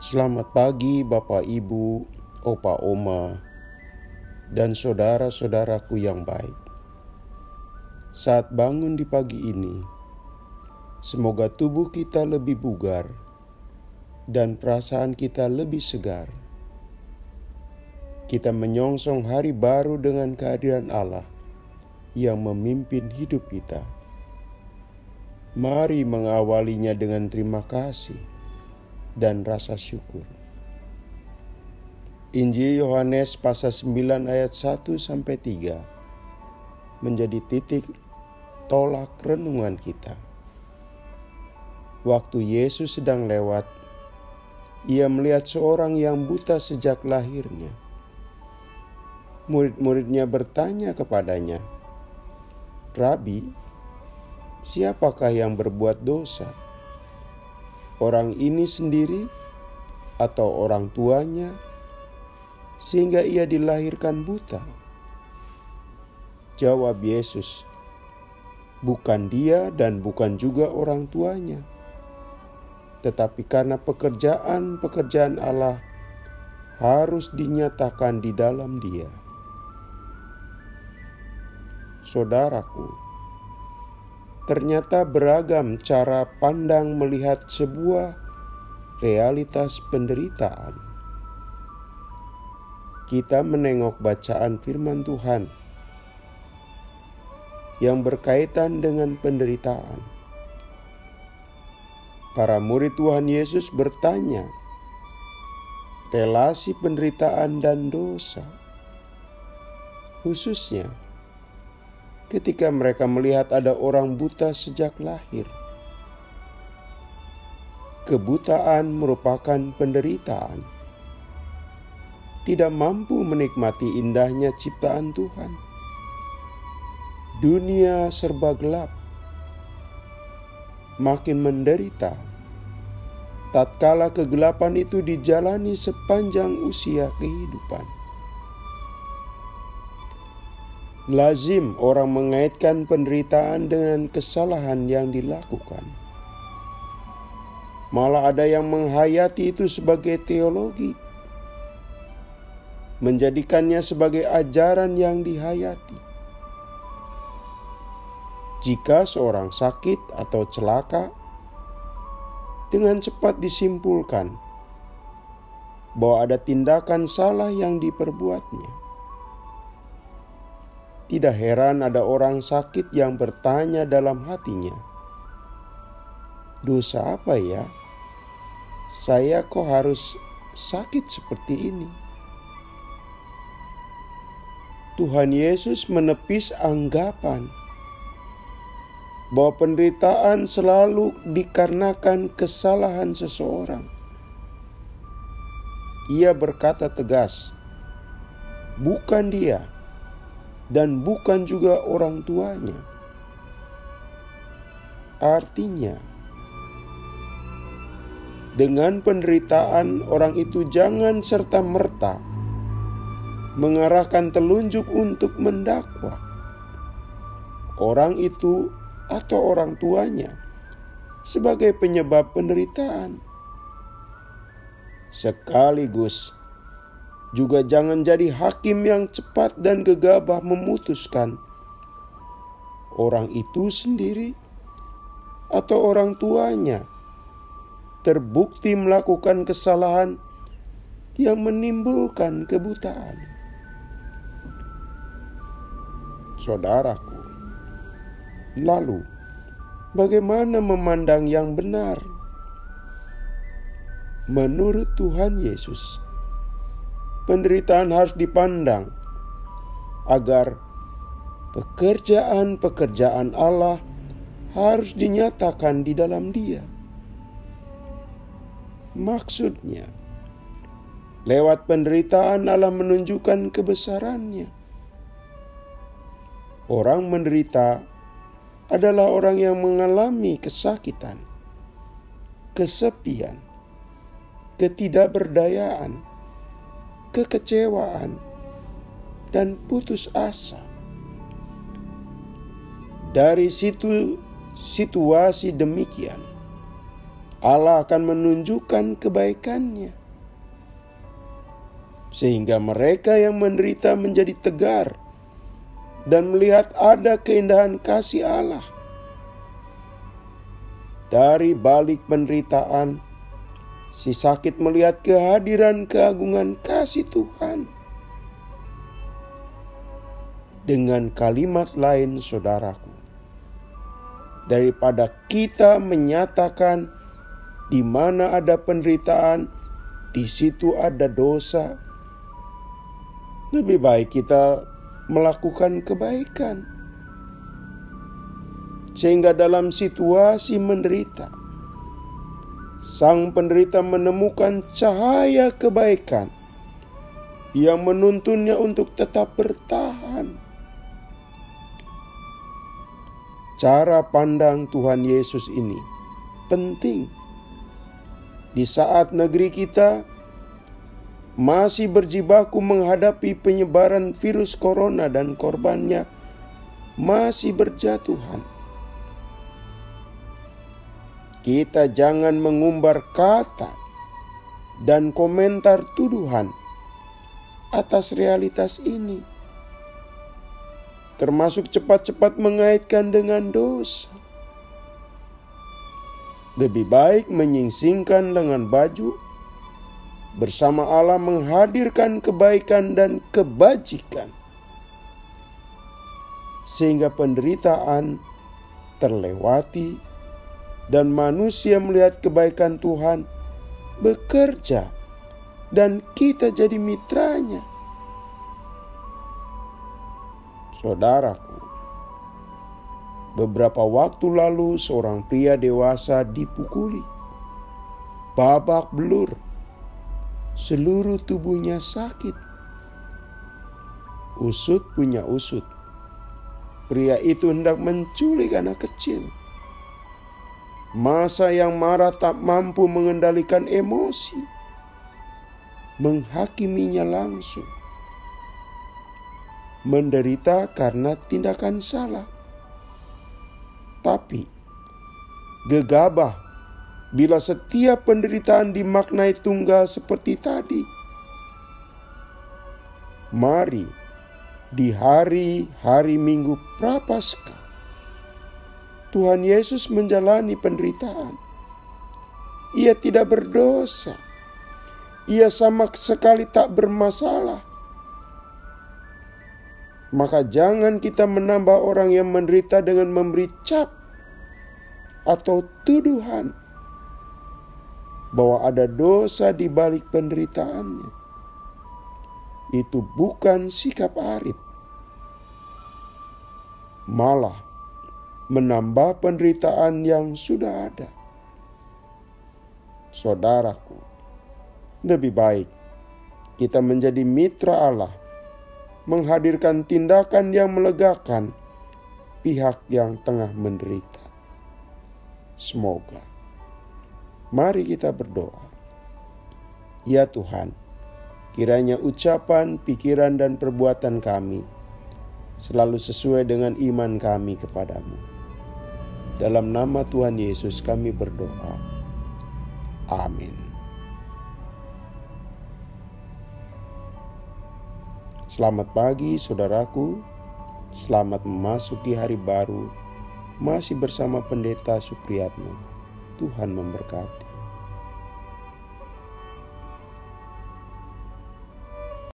Selamat pagi Bapak Ibu, Opa Oma, dan saudara-saudaraku yang baik. Saat bangun di pagi ini, semoga tubuh kita lebih bugar dan perasaan kita lebih segar. Kita menyongsong hari baru dengan kehadiran Allah yang memimpin hidup kita. Mari mengawalinya dengan terima kasih dan rasa syukur. Injil Yohanes pasal 9 ayat 1-3 menjadi titik tolak renungan kita. Waktu Yesus sedang lewat, ia melihat seorang yang buta sejak lahirnya. Murid-muridnya bertanya kepadanya, "Rabi, siapakah yang berbuat dosa? Orang ini sendiri atau orang tuanya, sehingga ia dilahirkan buta?" Jawab Yesus, "Bukan dia dan bukan juga orang tuanya, tetapi karena pekerjaan-pekerjaan Allah harus dinyatakan di dalam dia." Saudaraku, ternyata beragam cara pandang melihat sebuah realitas penderitaan. Kita menengok bacaan firman Tuhan yang berkaitan dengan penderitaan. Para murid Tuhan Yesus bertanya, relasi penderitaan dan dosa, khususnya ketika mereka melihat ada orang buta sejak lahir. Kebutaan merupakan penderitaan. Tidak mampu menikmati indahnya ciptaan Tuhan. Dunia serba gelap. Makin menderita tatkala kegelapan itu dijalani sepanjang usia kehidupan. Lazim orang mengaitkan penderitaan dengan kesalahan yang dilakukan. Malah ada yang menghayati itu sebagai teologi, menjadikannya sebagai ajaran yang dihayati. Jika seorang sakit atau celaka, dengan cepat disimpulkan bahwa ada tindakan salah yang diperbuatnya. Tidak heran ada orang sakit yang bertanya dalam hatinya, "Dosa apa ya? Saya kok harus sakit seperti ini?" Tuhan Yesus menepis anggapan bahwa penderitaan selalu dikarenakan kesalahan seseorang. Ia berkata tegas, bukan dia dan bukan juga orang tuanya. Artinya, dengan penderitaan orang itu jangan serta-merta mengarahkan telunjuk untuk mendakwa orang itu atau orang tuanya sebagai penyebab penderitaan. Sekaligus juga jangan jadi hakim yang cepat dan gegabah memutuskan orang itu sendiri atau orang tuanya terbukti melakukan kesalahan yang menimbulkan kebutaan. Saudaraku, lalu bagaimana memandang yang benar? Menurut Tuhan Yesus, penderitaan harus dipandang agar pekerjaan-pekerjaan Allah harus dinyatakan di dalam Dia. Maksudnya, lewat penderitaan Allah menunjukkan kebesarannya. Orang menderita adalah orang yang mengalami kesakitan, kesepian, ketidakberdayaan, kekecewaan, dan putus asa. Dari situasi demikian, Allah akan menunjukkan kebaikan-Nya, sehingga mereka yang menderita menjadi tegar dan melihat ada keindahan kasih Allah. Dari balik penderitaan, si sakit melihat kehadiran keagungan kasih Tuhan. Dengan kalimat lain, saudaraku, daripada kita menyatakan di mana ada penderitaan, di situ ada dosa, lebih baik kita melakukan kebaikan. Sehingga dalam situasi menderita, sang penderita menemukan cahaya kebaikan yang menuntunnya untuk tetap bertahan. Cara pandang Tuhan Yesus ini penting. Di saat negeri kita masih berjibaku menghadapi penyebaran virus corona dan korbannya masih berjatuhan, kita jangan mengumbar kata dan komentar tuduhan atas realitas ini, termasuk cepat-cepat mengaitkan dengan dosa. Lebih baik menyingsingkan lengan baju, bersama Allah menghadirkan kebaikan dan kebajikan, sehingga penderitaan terlewati dan manusia melihat kebaikan Tuhan bekerja dan kita jadi mitranya. Saudaraku, beberapa waktu lalu seorang pria dewasa dipukuli, babak belur, seluruh tubuhnya sakit. Usut punya usut, pria itu hendak menculik anak kecil. Masa yang marah tak mampu mengendalikan emosi, menghakiminya langsung. Menderita karena tindakan salah, tapi gegabah bila setiap penderitaan dimaknai tunggal seperti tadi. Mari di hari-hari Minggu Prapaskah, Tuhan Yesus menjalani penderitaan. Ia tidak berdosa. Ia sama sekali tak bermasalah. Maka jangan kita menambah orang yang menderita dengan memberi cap atau tuduhan bahwa ada dosa di balik penderitaannya. Itu bukan sikap arif, malah menambah penderitaan yang sudah ada. Saudaraku, lebih baik kita menjadi mitra Allah, menghadirkan tindakan yang melegakan pihak yang tengah menderita. Semoga. Mari kita berdoa. Ya Tuhan, kiranya ucapan, pikiran, dan perbuatan kami selalu sesuai dengan iman kami kepadamu. Dalam nama Tuhan Yesus kami berdoa. Amin. Selamat pagi saudaraku, selamat memasuki hari baru, masih bersama Pendeta Supriyatno. Tuhan memberkati.